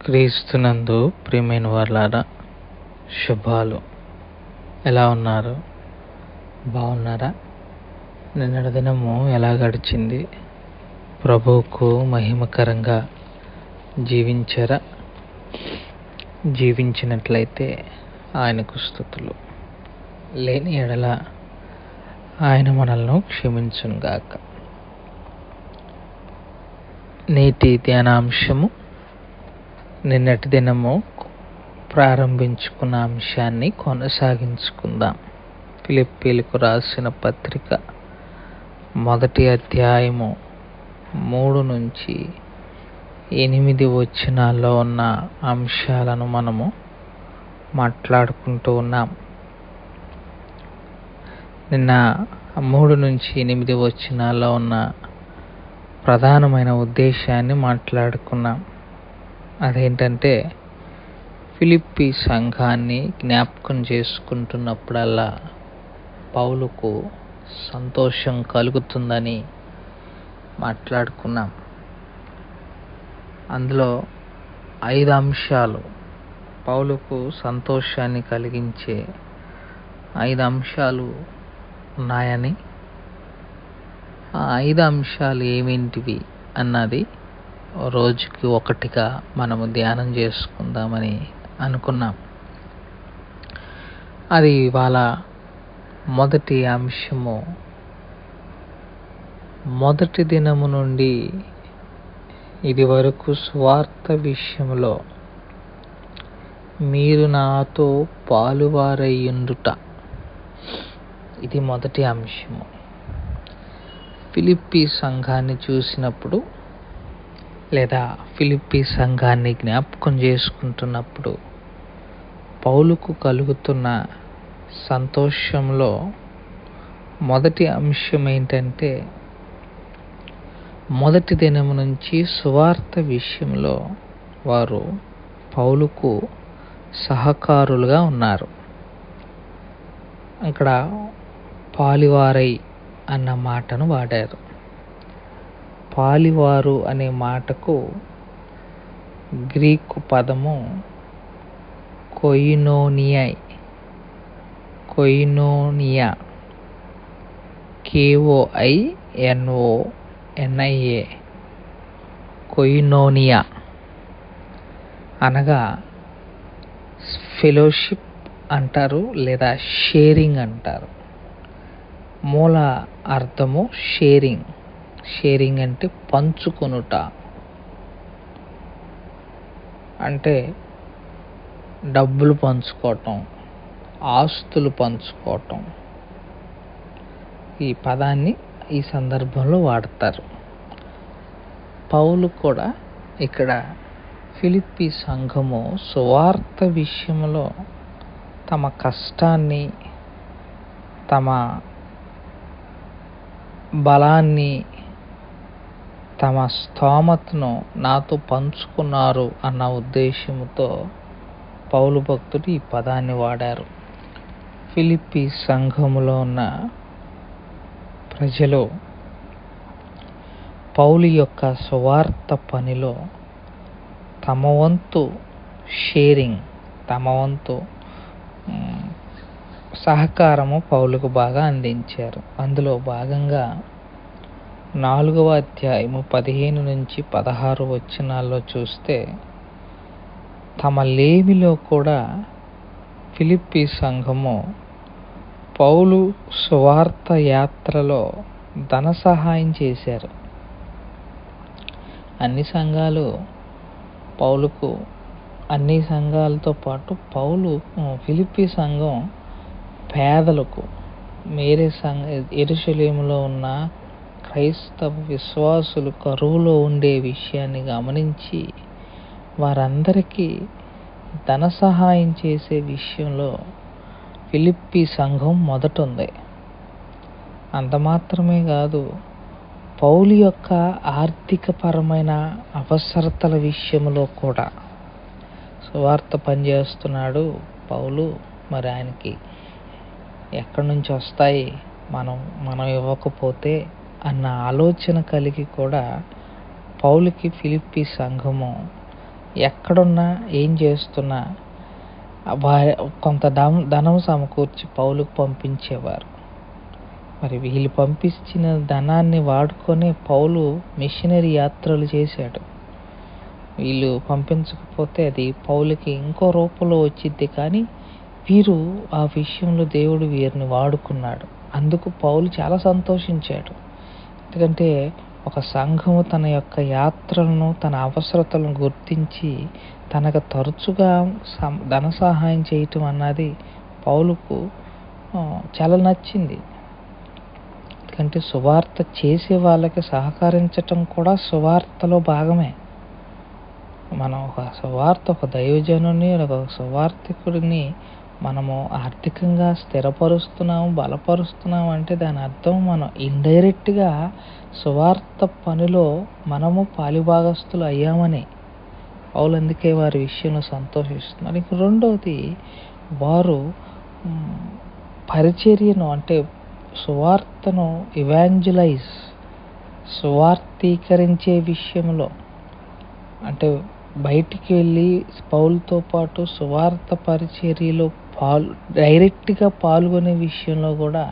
క్రీస్తునందు ప్రియమైన వాళ్ళారా, శుభాలు. ఎలా ఉన్నారు? బాగున్నారా? నిన్నటి దినము ఎలా గడిచింది? ప్రభువుకు మహిమకరంగా జీవించారా? జీవించినట్లయితే ఆయనకు స్తుతులు. లేని ఎడల ఆయన మనల్ని క్షమించునుగాక. నేటి ధ్యానాంశము నిన్నటి దినము ప్రారంభించుకున్న అంశాన్ని కొనసాగించుకుందాం. ఫిలిప్పీలకు రాసిన పత్రిక 1వ అధ్యాయము 3 నుంచి 8 వచనాల్లో ఉన్న అంశాలను మనము మాట్లాడుకుంటూ ఉన్నాం. నిన్న 3 నుంచి 8 వచనాల్లో ఉన్న ప్రధానమైన ఉద్దేశాన్ని మాట్లాడుకున్నాం. అదేంటంటే, ఫిలిప్పీ సంఘాన్ని జ్ఞాపకం చేసుకుంటున్నప్పుడల్లా పౌలుకు సంతోషం కలుగుతుందని మాట్లాడుకున్నాం. అందులో 5 అంశాలు, పౌలుకు సంతోషాన్ని కలిగించే 5 అంశాలు ఉన్నాయని, ఆ 5 అంశాలు ఏమేంటివి అన్నది రోజుకి ఒకటిగా మనము ధ్యానం చేసుకుందామని అనుకున్నాం. అది ఇవాళ మొదటి అంశము. మొదటి దినము నుండి ఇది వరకు సువార్త విషయంలో మీరు నాతో పాలువారయ్యుండుట. ఇది మొదటి అంశము. ఫిలిప్పీ సంఘాన్ని చూసినప్పుడు లేదా ఫిలిప్పీ సంఘాన్ని జ్ఞాపకం చేసుకుంటున్నప్పుడు పౌలుకు కలుగుతున్న సంతోషంలో మొదటి అంశం ఏంటంటే, మొదటి దినం నుంచి సువార్త విషయంలో వారు పౌలుకు సహకారులుగా ఉన్నారు. అక్కడ పాలివారై అన్న మాటను వాడారు. పాలివారు అనే మాటకు గ్రీకు పదము కొయినోనియా, KOINONIA, కొయినోనియా అనగా ఫెలోషిప్ అంటారు లేదా షేరింగ్ అంటారు. మూల అర్థము షేరింగ్. షేరింగ్ అంటే పంచుకొనుట, అంటే డబ్బులు పంచుకోవటం, ఆస్తులు పంచుకోవటం. ఈ పదాన్ని ఈ సందర్భంలో వాడతారు. పౌలు కూడా ఇక్కడ ఫిలిప్పీ సంఘము సువార్త విషయంలో తమ కష్టాన్ని, తమ బలాన్ని, తమ స్తోమతను నాతో పంచుకున్నారు అన్న ఉద్దేశంతో పౌలు భక్తుడు ఈ పదాన్ని వాడారు. ఫిలిప్పీ సంఘములో ఉన్న ప్రజలు పౌలు యొక్క సువార్త పనిలో తమ వంతు షేరింగ్, తమ వంతు సహకారము పౌలుకు బాగా అందించారు. అందులో భాగంగా 4వ అధ్యాయము 15 నుంచి 16 వచనాల్లో చూస్తే, తమ లేమిలో కూడా ఫిలిప్పీ సంఘము పౌలు సువార్త యాత్రలో ధన సహాయం చేశారు. అన్ని సంఘాలతో పాటు ఫిలిప్పీ సంఘం పేదలకు, యెరూషలేములో ఉన్న క్రైస్తవ విశ్వాసులు కరువులో ఉండే విషయాన్ని గమనించి వారందరికీ ధన సహాయం చేసే విషయంలో ఫిలిప్పీ సంఘం మొదటుంది. అంత మాత్రమే కాదు, పౌలు యొక్క ఆర్థికపరమైన అవసరతల విషయంలో కూడా, సువార్త పనిచేస్తున్నాడు పౌలు, మరి ఆయనకి ఎక్కడి నుంచి వస్తాయి, మనం ఇవ్వకపోతే అన్న ఆలోచన కలిగి కూడా పౌలుకి ఫిలిప్పీ సంఘము ఎక్కడున్నా ఏం చేస్తున్నా వా కొంత ధనం సమకూర్చి పౌలుకు పంపించేవారు. మరి వీళ్ళు పంపించిన ధనాన్ని వాడుకొని పౌలు మిషనరీ యాత్రలు చేశాడు. వీళ్ళు పంపించకపోతే అది పౌలుకి ఇంకో రూపంలో వచ్చిద్ది, కానీ వీరు ఆ విషయంలో దేవుడు వీరిని వాడుకున్నాడు. అందుకు పౌలు చాలా సంతోషించాడు. ఎందుకంటే ఒక సంఘము తన యొక్క యాత్రలను, తన అవసరతలను గుర్తించి తనకు తరచుగా ధన సహాయం చేయటం అన్నది పౌలుకు చాలా నచ్చింది. ఎందుకంటే సువార్త చేసే వాళ్ళకి సహకరించటం కూడా సువార్తలో భాగమే. మనం ఒక దైవజనుని, ఒక సువార్థికుడిని మనము ఆర్థికంగా స్థిరపరుస్తున్నాము, బలపరుస్తున్నాము అంటే దాని అర్థం మనం ఇండైరెక్ట్గా సువార్త పనిలో మనము పాలిభాగస్తులు అయ్యామని. పౌలు అందుకే వారి విషయంలో సంతోషిస్తున్నారు. ఇంక రెండవది, వారు పరిచర్యను అంటే సువార్తను సువార్తీకరించే విషయంలో, అంటే బయటికి వెళ్ళి పౌలుతో పాటు సువార్త పరిచర్యలో డైరెక్ట్గా పాల్గొనే విషయంలో కూడా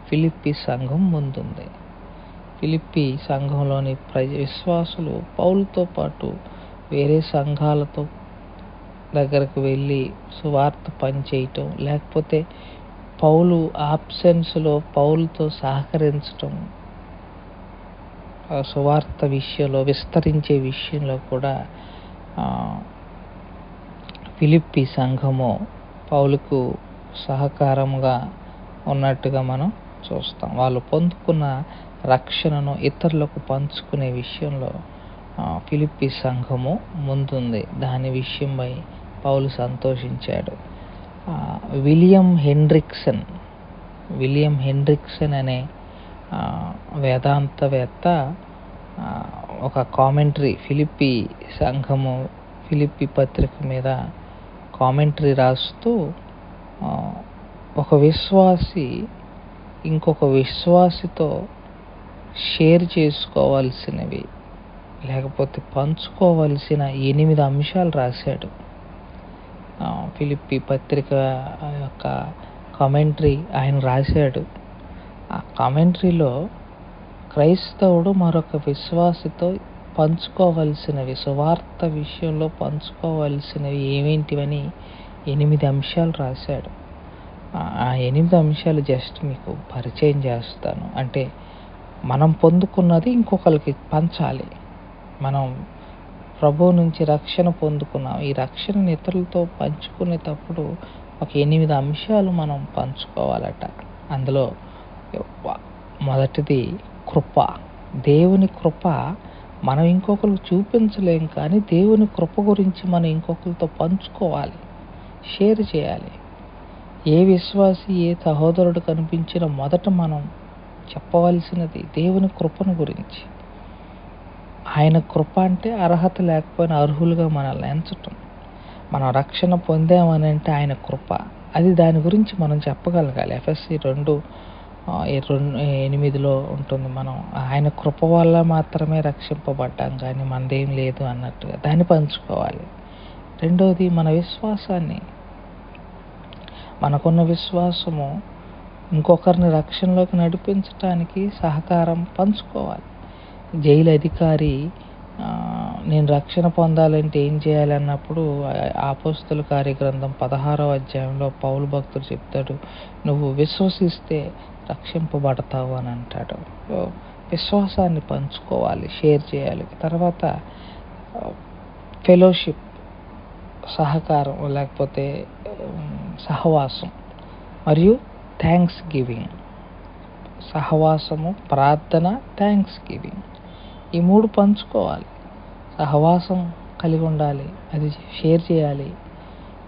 ఫిలిప్పీ సంఘం ముందుంది. ఫిలిప్పీ సంఘంలోని విశ్వాసులు పౌలుతో పాటు వేరే సంఘాలతో దగ్గరకు వెళ్ళి సువార్త పని చేయటం, లేకపోతే పౌలు ఆబ్సెన్స్లో పౌలుతో సహకరించటం, సువార్త విషయంలో విస్తరించే విషయంలో కూడా ఫిలిప్పీ సంఘము పౌలుకు సహకారంగా ఉన్నట్టుగా మనం చూస్తాం. వాళ్ళు పొందుకున్న రక్షణను ఇతరులకు పంచుకునే విషయంలో ఫిలిప్పీ సంఘము ముందుంది. దాని విషయమై పౌలు సంతోషించాడు. విలియం హెన్రిక్సన్ అనే వేదాంతవేత్త ఒక కామెంటరీ, ఫిలిప్పీ పత్రిక మీద కామెంటరీ రాస్తూ, ఒక విశ్వాసి ఇంకొక విశ్వాసితో షేర్ చేసుకోవాల్సినవి లేకపోతే పంచుకోవాల్సిన 8 అంశాలు రాశాడు. ఫిలిప్పీ పత్రిక యొక్క కామెంటరీ ఆయన రాశాడు. ఆ కామెంటరీలో క్రైస్తవుడు మరొక విశ్వాసితో పంచుకోవలసినవి, సువార్త విషయంలో పంచుకోవలసినవి ఏమేంటివని 8 అంశాలు రాశాడు. ఆ 8 అంశాలు జస్ట్ మీకు పరిచయం చేస్తాను. అంటే మనం పొందుకున్నది ఇంకొకరికి పంచాలి. మనం ప్రభువు నుంచి రక్షణ పొందుకున్నాం. ఈ రక్షణను ఇతరులతో పంచుకునేటప్పుడు ఒక 8 అంశాలు మనం పంచుకోవాలట. అందులో మొదటిది కృప. దేవుని కృప మనం ఇంకొకరికి చూపించలేం, కానీ దేవుని కృప గురించి మనం ఇంకొకరితో పంచుకోవాలి, షేర్ చేయాలి. ఏ విశ్వాసి, ఏ సహోదరుడు కనిపించినా మొదట మనం చెప్పవలసినది దేవుని కృపను గురించి. ఆయన కృప అంటే అర్హత లేకపోయినా అర్హులుగా మనల్ని ఎంచటం. మనం రక్షణ పొందామని అంటే ఆయన కృప, అది దాని గురించి మనం చెప్పగలగాలి. ఎఫెసీ 2:8 ఉంటుంది. మనం ఆయన కృప వల్ల మాత్రమే రక్షింపబడ్డాం, కానీ మనదేం లేదు అన్నట్టుగా దాన్ని పంచుకోవాలి. రెండవది, మన విశ్వాసాన్ని, మనకున్న విశ్వాసము ఇంకొకరిని రక్షణలోకి నడిపించటానికి సహకారం పంచుకోవాలి. జైలు అధికారి నేను రక్షణ పొందాలంటే ఏం చేయాలన్నప్పుడు అపోస్తలుల కార్యగ్రంథం 16వ అధ్యాయంలో పౌలు భక్తుడు చెప్తాడు, నువ్వు విశ్వసిస్తే రక్షింపబడతావు అని అంటాడు. విశ్వాసాన్ని పంచుకోవాలి, షేర్ చేయాలి. తర్వాత ఫెలోషిప్, సహకారం లేకపోతే సహవాసం, మరియు థ్యాంక్స్ గివింగ్. సహవాసము, ప్రార్థన, థ్యాంక్స్ గివింగ్, ఈ 3 పంచుకోవాలి. సహవాసం కలిగి ఉండాలి, అది షేర్ చేయాలి.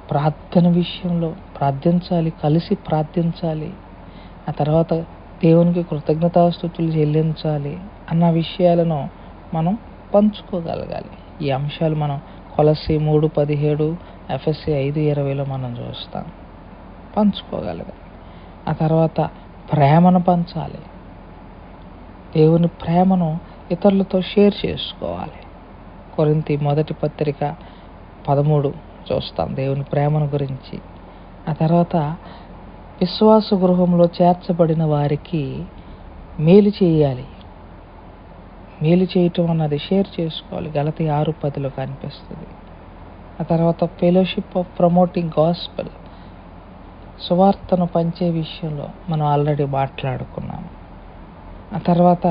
ప్రార్థన విషయంలో ప్రార్థించాలి, కలిసి ప్రార్థించాలి. ఆ తర్వాత దేవునికి కృతజ్ఞతాస్తుతులు చెల్లించాలి అన్న విషయాలను మనం పంచుకోగలగాలి. ఈ అంశాలు మనం కొలస్సీ 3:17, ఎఫెసీ 5:20 మనం చూస్తాం. పంచుకోగలగాలి. ఆ తర్వాత ప్రేమను పంచాలి. దేవుని ప్రేమను ఇతరులతో షేర్ చేసుకోవాలి. కొరింథీ మొదటి పత్రిక 13 చూస్తాం దేవుని ప్రేమను గురించి. ఆ తర్వాత విశ్వాస గృహంలో చేర్చబడిన వారికి మేలు చేయాలి. మేలు చేయటం అన్నది షేర్ చేసుకోవాలి. గలతీ 6:10 కనిపిస్తుంది. ఆ తర్వాత ఫెలోషిప్ ఆఫ్ ప్రమోటింగ్ గాస్పెల్, సువార్తను పంచే విషయంలో మనం ఆల్రెడీ మాట్లాడుకున్నాము. ఆ తర్వాత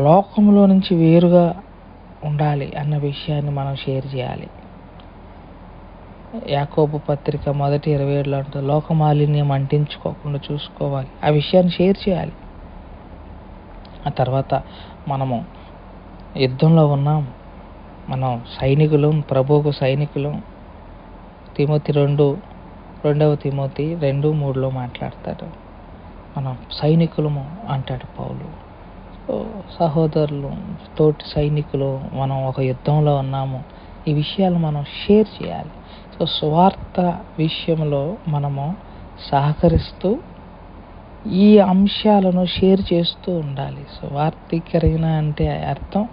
లోకంలో నుంచి వేరుగా ఉండాలి అన్న విషయాన్ని మనం షేర్ చేయాలి. యాకోబు పత్రిక 1:27 అంటే లోక మాలిన్యం అంటించుకోకుండా చూసుకోవాలి. ఆ విషయాన్ని షేర్ చేయాలి. ఆ తర్వాత మనము యుద్ధంలో ఉన్నాం, మనం సైనికులం, ప్రభువుకు సైనికులం. తిమోతి 2వ తిమోతి 2:3 మాట్లాడతాడు. మనం సైనికులము అంటాడు పౌలు. సహోదరులు, తోటి సైనికులు, మనం ఒక యుద్ధంలో ఉన్నాము. ఈ విషయాలు మనం షేర్ చేయాలి. సువార్త విషయంలో మనము సహకరిస్తూ ఈ అంశాలను షేర్ చేస్తూ ఉండాలి. సువార్తీకరణ అంటే అర్థం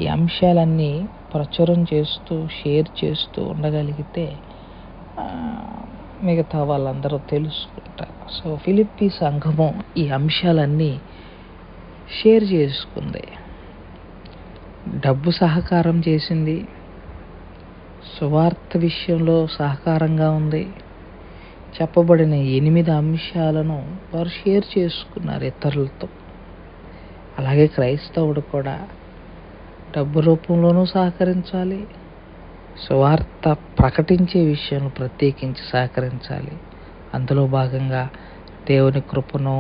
ఈ అంశాలన్నీ ప్రచురం చేస్తూ షేర్ చేస్తూ ఉండగలిగితే మిగతా వాళ్ళందరూ తెలుసుకుంటారు. ఫిలిప్పీ సంఘము ఈ అంశాలన్నీ షేర్ చేసుకుంది. డబ్బు సహకారం చేసింది, సువార్త విషయంలో సహకారంగా ఉంది. చెప్పబడిన 8 అంశాలను వారు షేర్ చేసుకున్నారు ఇతరులతో. అలాగే క్రైస్తవుడు కూడా డబ్బు రూపంలోనూ సహకరించాలి, సువార్త ప్రకటించే విషయంలో ప్రత్యేకించి సహకరించాలి. అందులో భాగంగా దేవుని కృపను,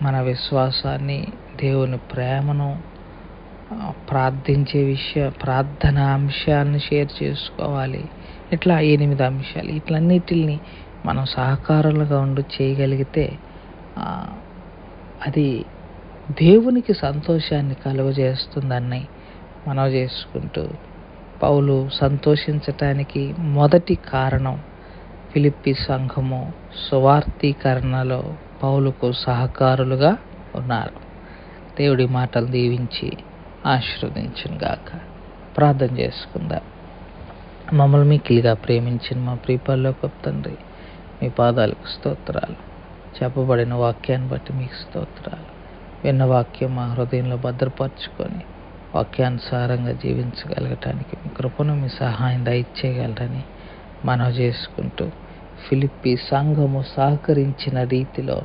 మన విశ్వాసాన్ని, దేవుని ప్రేమను, ప్రార్థన అంశాలను షేర్ చేసుకోవాలి. ఇట్లా 8 అంశాలు. ఇట్లన్నిటిని మనం సహకారులుగా ఉండి చేయగలిగితే అది దేవునికి సంతోషాన్ని కలుగజేస్తుందని మనం చేసుకుంటూ, పౌలు సంతోషించటానికి మొదటి కారణం ఫిలిప్పీ సంఘము సువార్తీకరణలో పౌలుకు సహకారులుగా ఉన్నారు. దేవుడి మాటలు దీవించి ఆశీర్వదించునుగాక. ప్రార్థన చేసుకుందాం. మమ్మల్ని మిక్కిలిగా ప్రేమించిన మా ప్రియ పరలోకపు తండ్రి, మీ పాదాలకు స్తోత్రాలు. చెప్పబడిన వాక్యాన్ని బట్టి మీకు స్తోత్రాలు. విన్న వాక్యం మా హృదయంలో భద్రపరచుకొని వాక్యానుసారంగా జీవించగలగటానికి మీ కృపను, మీ సహాయం దయచేయగలరని మనవి చేసుకుంటూ, ఫిలిప్పీ సంఘము సహకరించిన రీతిలో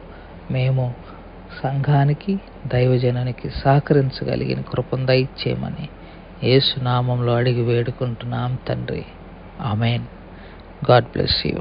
మేము సంఘానికి, దైవజనానికి సహకరించగలిగిన కృపను దయచేయమని యేసు నామంలో అడిగి వేడుకుంటున్నాం తండ్రి. ఆమేన్. God bless you.